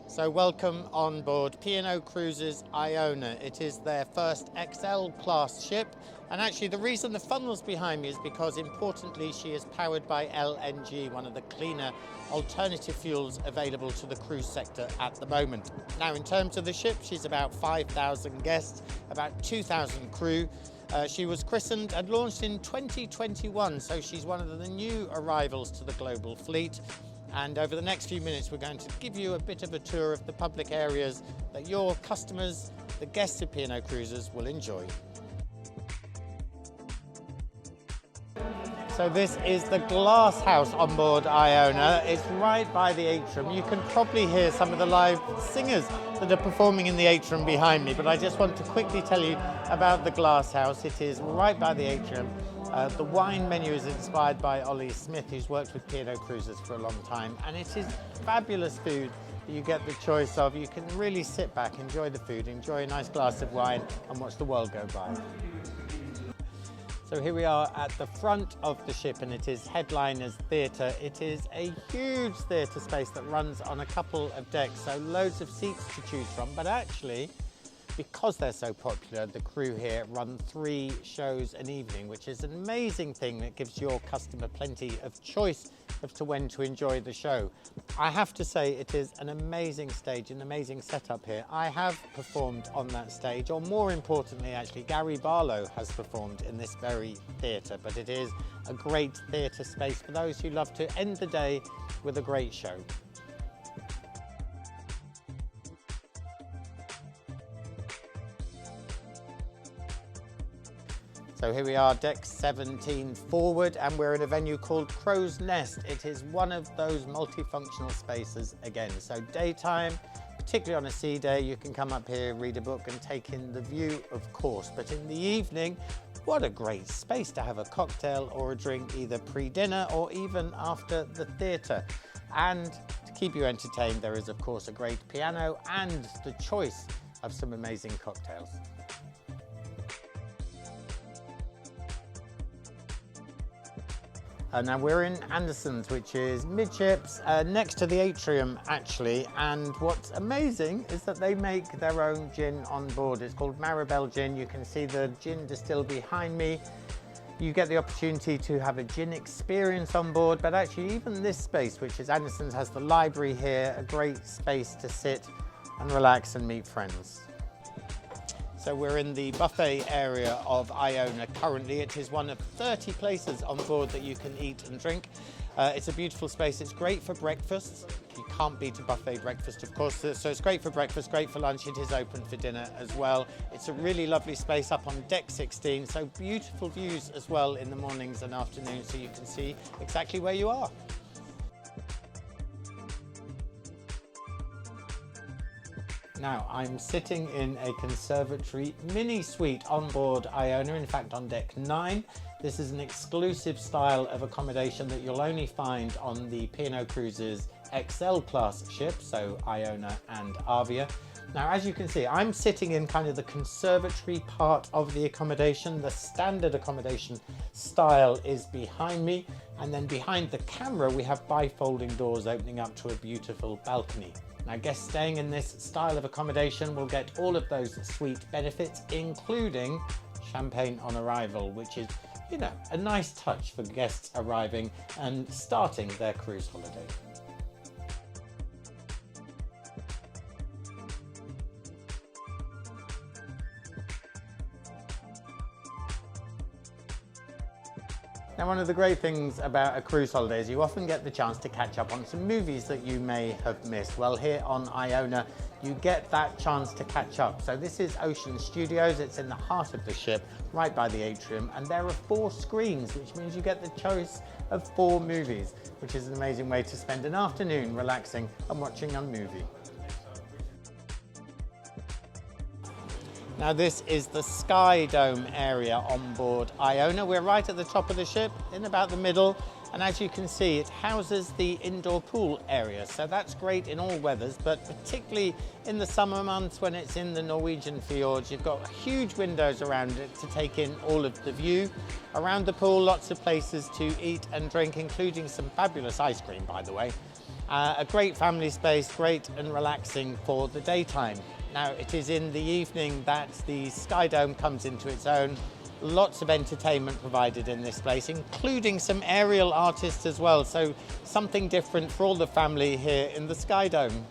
So welcome on board P&O Cruises Iona. It is their first XL class ship, and actually the reason the funnel's behind me is because importantly she is powered by LNG, one of the cleaner alternative fuels available to the cruise sector at the moment. Now in terms of the ship, she's about 5,000 guests, about 2,000 crew. She was christened and launched in 2021, so she's one of the new arrivals to the global fleet. And over the next few minutes, we're going to give you a bit of a tour of the public areas that your customers, the guests of P&O Cruises, will enjoy. So this is the glass house on board Iona. It's right by the atrium. You can probably hear some of the live singers that are performing in the atrium behind me, but I just want to quickly tell you about the glass house. It is right by the atrium. The wine menu is inspired by Ollie Smith, who's worked with P&O Cruises for a long time, and it is fabulous food that you get the choice of. You can really sit back, enjoy the food, enjoy a nice glass of wine, and watch the world go by. So here we are at the front of the ship, and it is Headliners Theatre. It is a huge theatre space that runs on a couple of decks, so loads of seats to choose from, but actually, because they're so popular, the crew here run 3 shows an evening, which is an amazing thing that gives your customer plenty of choice as to when to enjoy the show. I have to say it is an amazing stage, an amazing setup here. I have performed on that stage, or more importantly actually, Gary Barlow has performed in this very theatre, but it is a great theatre space for those who love to end the day with a great show. So here we are, deck 17 forward, and we're in a venue called Crow's Nest. It is one of those multifunctional spaces again. So daytime, particularly on a sea day, you can come up here, read a book and take in the view, of course. But in the evening, what a great space to have a cocktail or a drink, either pre-dinner or even after the theatre. And to keep you entertained, there is of course a great piano and the choice of some amazing cocktails. Now we're in Anderson's, which is midships, next to the atrium actually, and what's amazing is that they make their own gin on board. It's called Maribel Gin. You can see the gin distilled behind me. You get the opportunity to have a gin experience on board, but actually even this space, which is Anderson's, has the library here, a great space to sit and relax and meet friends. So we're in the buffet area of Iona currently. It is one of 30 places on board that you can eat and drink. It's a beautiful space. It's great for breakfast. You can't beat a buffet breakfast, of course. So it's great for breakfast, great for lunch. It is open for dinner as well. It's a really lovely space up on deck 16. So beautiful views as well in the mornings and afternoons, so you can see exactly where you are. Now, I'm sitting in a conservatory mini suite on board Iona, in fact on deck 9. This is an exclusive style of accommodation that you'll only find on the P&O Cruises XL class ships, so Iona and Avia. Now, as you can see, I'm sitting in kind of the conservatory part of the accommodation. The standard accommodation style is behind me, and then behind the camera we have bifolding doors opening up to a beautiful balcony. Now, guests staying in this style of accommodation will get all of those suite benefits, including champagne on arrival, which is, you know, a nice touch for guests arriving and starting their cruise holiday. Now, one of the great things about a cruise holiday is you often get the chance to catch up on some movies that you may have missed. Well, here on Iona, you get that chance to catch up. So this is Ocean Studios. It's in the heart of the ship, right by the atrium, and there are 4 screens, which means you get the choice of 4 movies, which is an amazing way to spend an afternoon relaxing and watching a movie. Now this is the Sky Dome area on board Iona. We're right at the top of the ship, in about the middle, And as you can see, it houses the indoor pool area. So that's great in all weathers, but particularly in the summer months when it's in the Norwegian fjords, you've got huge windows around it to take in all of the view. Around the pool, lots of places to eat and drink, including some fabulous ice cream, by the way. A great family space, great and relaxing for the daytime. Now, it is in the evening that the Sky Dome comes into its own. Lots of entertainment provided in this place, including some aerial artists as well. So something different for all the family here in the Sky Dome.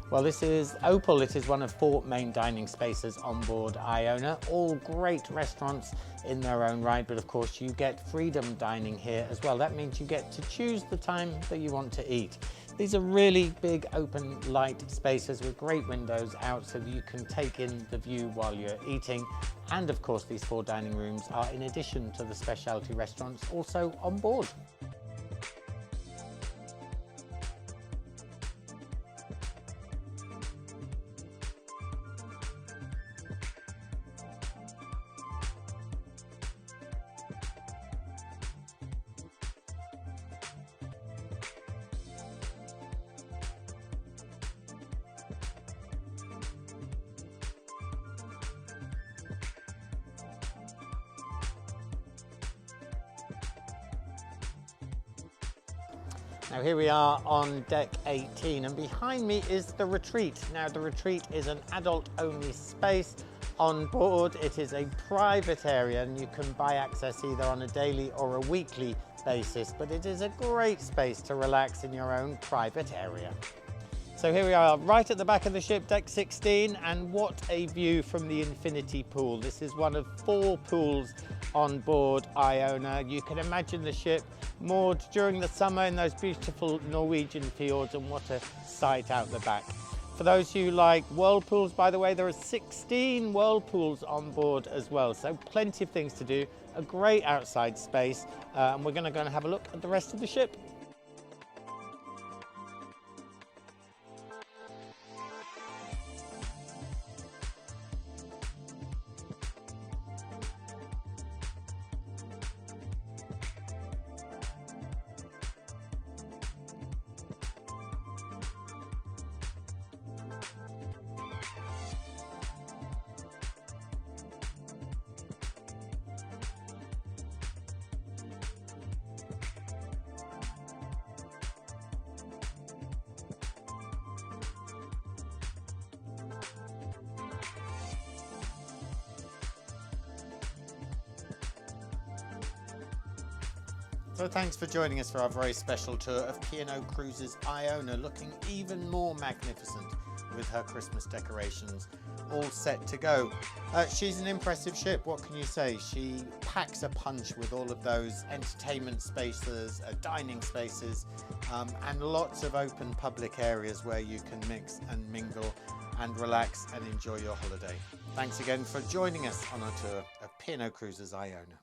Well, this is Opal. It is one of 4 main dining spaces on board Iona. All great restaurants in their own right, but of course you get freedom dining here as well. That means you get to choose the time that you want to eat. These are really big open light spaces with great windows out so that you can take in the view while you're eating. And of course these 4 dining rooms are, in addition to the specialty restaurants, also on board. Now here we are on deck 18 and behind me is the retreat. Now the retreat is an adult only space on board. It is a private area and you can buy access either on a daily or a weekly basis, but it is a great space to relax in your own private area. So here we are right at the back of the ship, deck 16, and what a view from the infinity pool. This is one of 4 pools on board Iona. You can imagine the ship moored during the summer in those beautiful Norwegian fjords, and what a sight out the back. For those who like whirlpools, by the way, there are 16 whirlpools on board as well, so plenty of things to do, a great outside space, and we're going to go and have a look at the rest of the ship. So thanks for joining us for our very special tour of P&O Cruises Iona, looking even more magnificent with her Christmas decorations all set to go. She's an impressive ship, what can you say? She packs a punch with all of those entertainment spaces, dining spaces, and lots of open public areas where you can mix and mingle and relax and enjoy your holiday. Thanks again for joining us on our tour of P&O Cruises Iona.